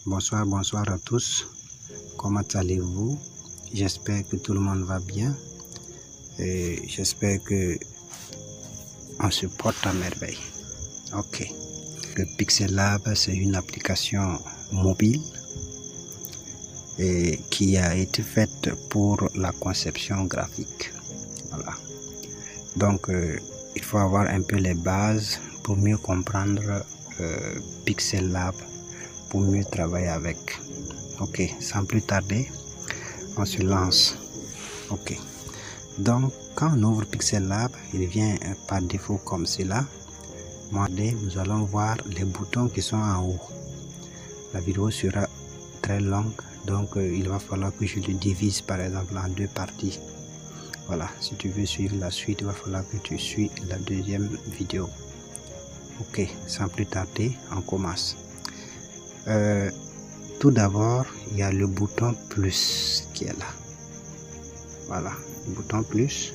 Bonsoir à tous. Comment allez-vous? J'espère que tout le monde va bien. Et j'espère que on se porte à merveille. Ok. Le Pixel Lab, c'est une application mobile et qui a été faite pour la conception graphique. Voilà. Donc, il faut avoir un peu les bases pour mieux comprendre Pixel Lab, pour mieux travailler avec. Ok, sans plus tarder, on se lance. Ok. Donc, quand on ouvre Pixel Lab, il vient par défaut comme cela. Nous allons voir les boutons qui sont en haut. La vidéo sera très longue, donc il va falloir que je le divise par exemple en deux parties. Voilà, si tu veux suivre la suite, il va falloir que tu suis la deuxième vidéo. Ok, sans plus tarder, on commence. Tout d'abord, il y a le bouton plus qui est là. Voilà, le bouton plus.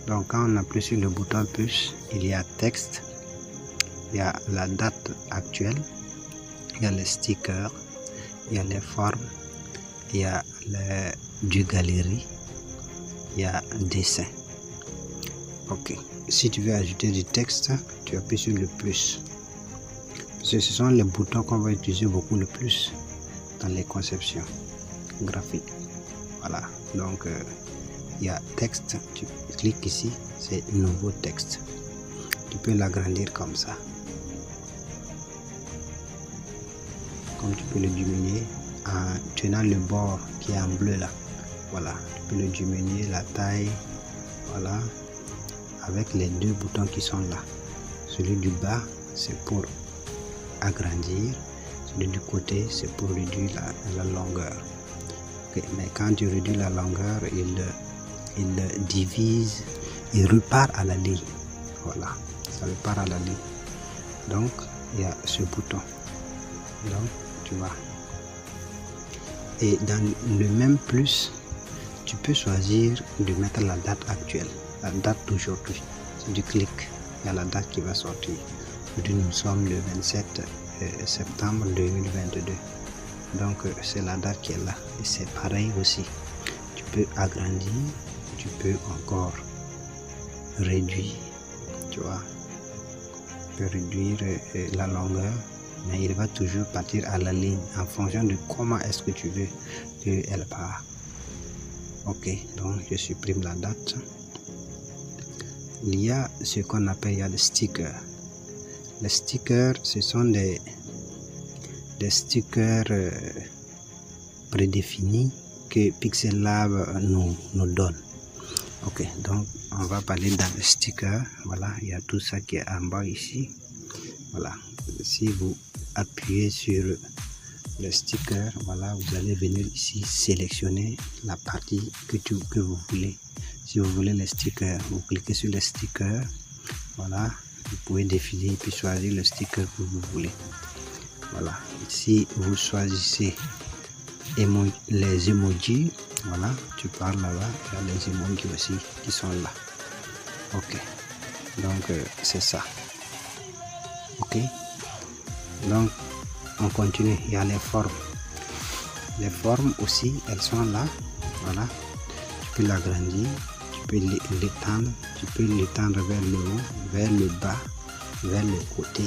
Donc quand on appuie sur le bouton plus, il y a texte, il y a la date actuelle, il y a les stickers, il y a les formes, il y a du galerie, il y a dessin. Ok, si tu veux ajouter du texte, tu appuies sur le plus. Parce que ce sont les boutons qu'on va utiliser beaucoup le plus dans les conceptions graphiques. Voilà, donc il y a texte, tu cliques ici, c'est nouveau texte. Tu peux l'agrandir comme ça. Comme tu peux le diminuer en tenant le bord qui est en bleu là. Voilà, tu peux le diminuer la taille. Voilà, avec les deux boutons qui sont là. Celui du bas, c'est pour agrandir. Celui du côté, c'est pour réduire la longueur. Okay, mais quand tu réduis la longueur, il divise, il repart à la ligne. Voilà, ça repart à la ligne. Donc, il y a ce bouton. Donc, tu vois. Et dans le même plus, tu peux choisir de mettre la date actuelle, la date d'aujourd'hui. Si tu cliques, il y a la date qui va sortir. Aujourd'hui, nous sommes le 27 septembre 2022. Donc, c'est la date qui est là. Et c'est pareil aussi. Tu peux agrandir, tu peux encore réduire, tu vois. Tu peux réduire la longueur, mais il va toujours partir à la ligne en fonction de comment est-ce que tu veux qu'elle part. Ok, donc je supprime la date. Il y a ce qu'on appelle les stickers. Les stickers, ce sont des stickers prédéfinis que Pixel Lab nous donne. Ok, donc on va parler dans les stickers. Voilà, il y a tout ça qui est en bas ici. Voilà, si vous appuyez sur le sticker, voilà, vous allez venir ici sélectionner la partie que vous voulez. Si vous voulez les stickers, vous cliquez sur les stickers. Voilà, vous pouvez définir et puis choisir le sticker que vous voulez. Voilà, si vous choisissez les emojis, voilà, tu parles là-bas, il y a les emojis aussi qui sont là. Ok, donc c'est ça. Ok, donc on continue. Il y a les formes. Les formes aussi, elles sont là. Voilà, tu peux l'agrandir, tu peux l'étendre, tu peux l'étendre vers le haut, vers le bas, vers le côté.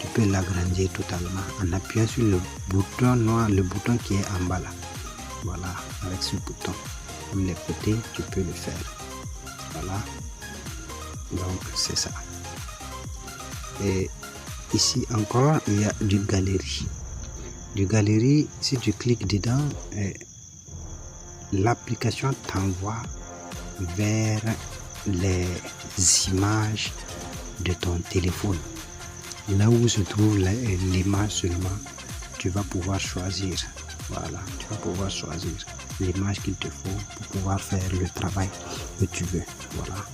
Tu peux l'agrandir totalement en appuyant sur le bouton noir, le bouton qui est en bas là. Voilà, avec ce bouton. Comme les côtés, tu peux le faire. Voilà, donc c'est ça. Et ici encore, il y a du galerie. Du galerie, si tu cliques dedans, l'application t'envoie vers les images de ton téléphone. Là où se trouve l'image seulement, tu vas pouvoir choisir. Voilà, tu vas pouvoir choisir l'image qu'il te faut pour pouvoir faire le travail que tu veux. Voilà,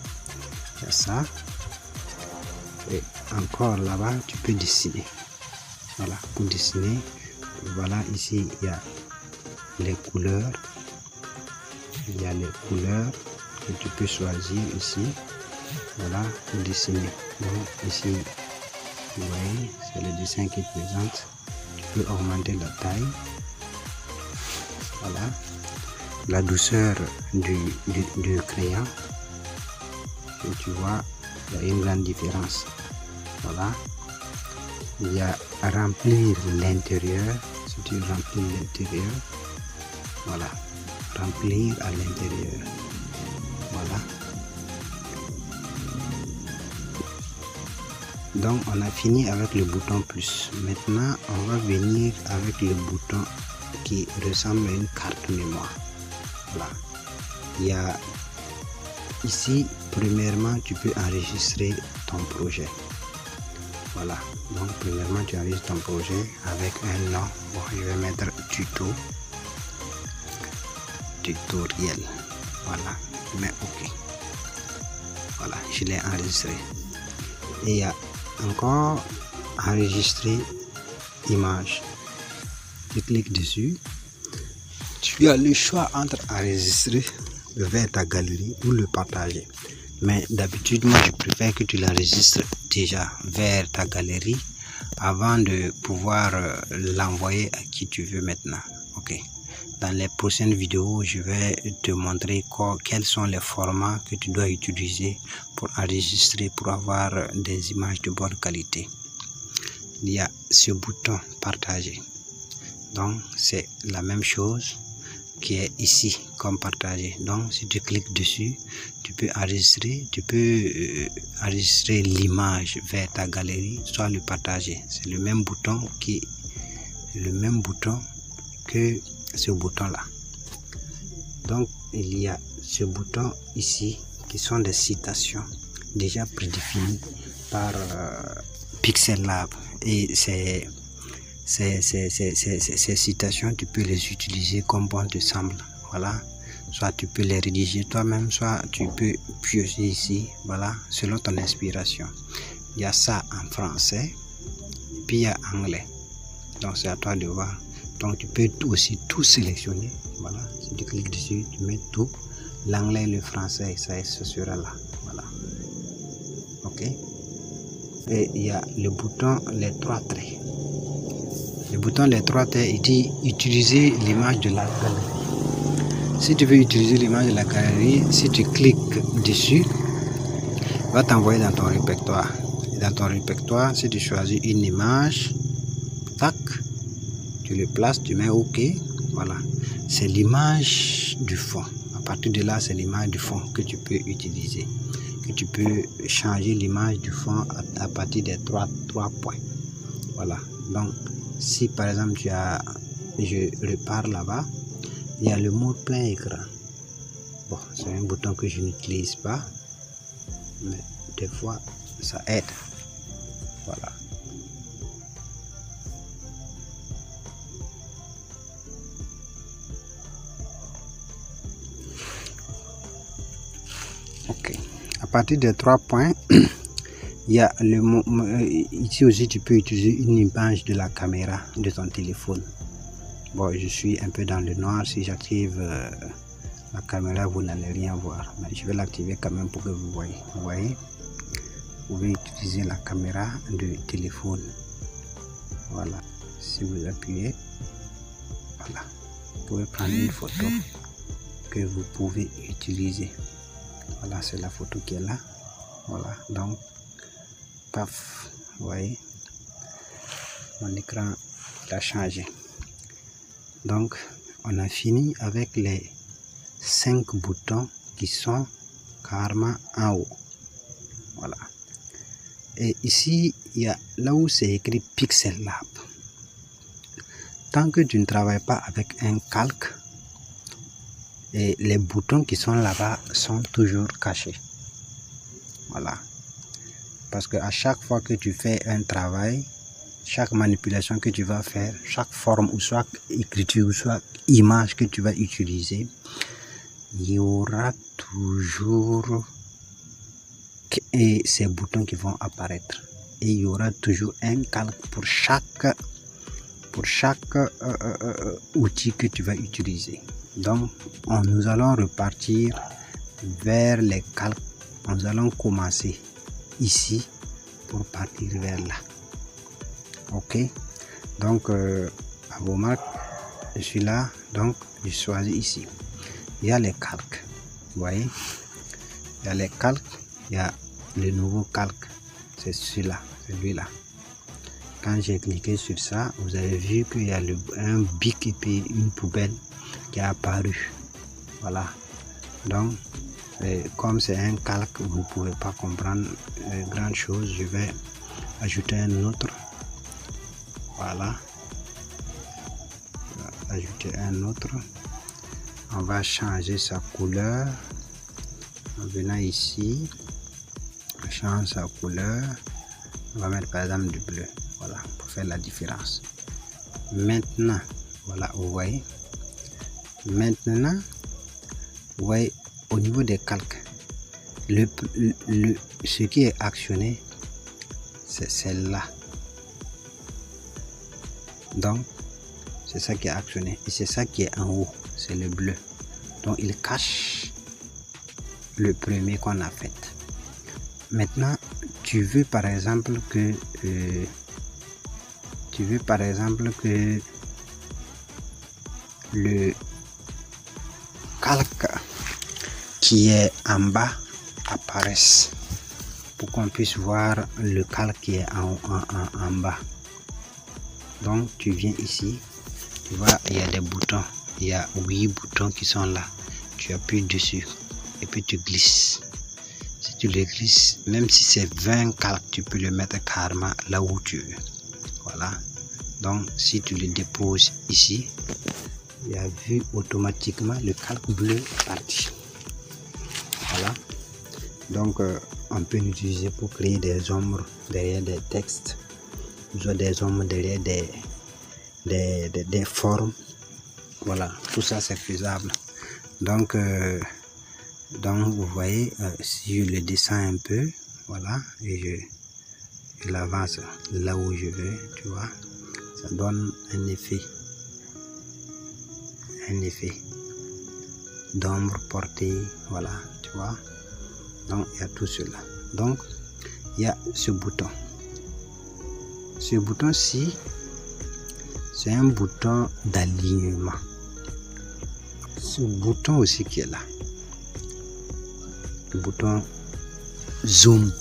il y a ça. Et encore là-bas, tu peux dessiner. Voilà, pour dessiner, voilà, ici il y a les couleurs. il y a les couleurs que tu peux choisir ici. Voilà, pour dessiner. Donc ici, vous voyez, c'est le dessin qui présente. Tu peux augmenter la taille. Voilà, la douceur du crayon. Et tu vois, il y a une grande différence. Voilà, il y a remplir l'intérieur. Si tu remplis l'intérieur, voilà, remplir à l'intérieur. Voilà. Donc on a fini avec le bouton plus. Maintenant on va venir avec le bouton qui ressemble à une carte mémoire. Voilà. Il y a ici, premièrement, tu peux enregistrer ton projet. Voilà. Donc premièrement, tu enregistres ton projet avec un nom. Bon, je vais mettre tutoriel. Voilà. Je mets OK. Voilà, je l'ai enregistré. Et il y a encore enregistrer image. Tu cliques dessus. Tu as le choix entre enregistrer vers ta galerie ou le partager. Mais d'habitude, moi je préfère que tu l'enregistres déjà vers ta galerie avant de pouvoir l'envoyer à qui tu veux maintenant. Ok. Dans les prochaines vidéos, je vais te montrer quels sont les formats que tu dois utiliser pour enregistrer, pour avoir des images de bonne qualité. Il y a ce bouton partager. Donc, c'est la même chose qui est ici comme partager. Donc, si tu cliques dessus, tu peux enregistrer l'image vers ta galerie, soit le partager. C'est le même bouton que ce bouton là. Donc il y a ce bouton ici qui sont des citations déjà prédéfinies par Pixel Lab, et ces citations tu peux les utiliser comme bon te semble. Voilà, soit tu peux les rédiger toi-même, soit tu peux piocher ici, voilà, selon ton inspiration. Il y a ça en français, puis il y a anglais, donc c'est à toi de voir. Donc tu peux aussi tout sélectionner. Voilà, si tu cliques dessus, tu mets tout, l'anglais et le français, ça sera là. Voilà. Ok. Et il y a le bouton les trois traits. Le bouton les trois traits, il dit utiliser l'image de la galerie. Si tu veux utiliser l'image de la galerie, si tu cliques dessus, il va t'envoyer dans ton répertoire. Et dans ton répertoire, si tu choisis une image, tac, tu le places, tu mets OK. Voilà, c'est l'image du fond. À partir de là, c'est l'image du fond que tu peux utiliser, que tu peux changer l'image du fond à partir des trois points. Voilà, donc si par exemple je repars là-bas, il y a le mode plein écran. Bon, c'est un bouton que je n'utilise pas, mais des fois ça aide. Voilà. Ok. À partir des 3 points, il y a ici aussi tu peux utiliser une image de la caméra de ton téléphone. Bon, je suis un peu dans le noir. Si j'active la caméra, vous n'allez rien voir, mais je vais l'activer quand même pour que vous voyez. Vous voyez, vous pouvez utiliser la caméra de téléphone. Voilà, si vous appuyez, voilà, vous pouvez prendre une photo que vous pouvez utiliser. Voilà, c'est la photo qui est là. Voilà, donc paf, vous voyez, mon écran a changé. Donc on a fini avec les 5 boutons qui sont carrément en haut. Voilà, et ici il y a là où c'est écrit Pixel Lab. Tant que tu ne travailles pas avec un calque, et les boutons qui sont là-bas sont toujours cachés. Voilà, parce que à chaque fois que tu fais un travail, chaque manipulation que tu vas faire, chaque forme ou soit écriture ou soit image que tu vas utiliser, il y aura toujours ces boutons qui vont apparaître, et il y aura toujours un calque pour chaque outil que tu vas utiliser. Donc, nous allons repartir vers les calques. Nous allons commencer ici pour partir vers là. Ok, donc à vos marques, je suis là, donc je choisis ici. Il y a les calques, vous voyez, il y a les calques, il y a le nouveau calque, c'est celui-là. Quand j'ai cliqué sur ça, vous avez vu qu'il y a un bic et puis une poubelle qui est apparu. Voilà, donc comme c'est un calque, vous ne pouvez pas comprendre grand chose. Je vais ajouter un autre. Voilà, ajouter un autre. On va changer sa couleur en venant ici. On change sa couleur. On va mettre par exemple du bleu. Voilà, pour faire la différence. Maintenant, voilà, vous voyez. Maintenant, vous voyez au niveau des calques, ce qui est actionné, c'est celle-là. Donc, c'est ça qui est actionné. Et c'est ça qui est en haut, c'est le bleu. Donc, il cache le premier qu'on a fait. Maintenant, tu veux par exemple que le calque qui est en bas apparaisse pour qu'on puisse voir le calque qui est en bas. Donc tu viens ici, tu vois, il y a des boutons, il y a 8 boutons qui sont là. Tu appuies dessus et puis tu glisses. Si tu le glisses, même si c'est 20 calques, tu peux le mettre carrément là où tu veux. Voilà, donc si tu le déposes ici, il a vu automatiquement le calque bleu parti. Voilà, donc on peut l'utiliser pour créer des ombres derrière des textes, des ombres derrière des formes. Voilà, tout ça c'est faisable. Donc vous voyez, si je le descends un peu, voilà, et je l'avance là où je veux, tu vois, ça donne un effet d'ombre portée, voilà, tu vois. Donc il y a tout cela. Donc il y a ce bouton. Ce bouton-ci, c'est un bouton d'alignement. Ce bouton aussi qui est là, le bouton zoom.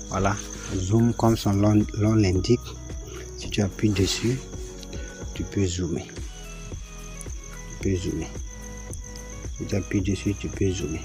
Voilà, zoom comme son nom l'indique. Si tu appuies dessus, tu peux zoomer. Si tu appuies dessus, tu peux zoomer.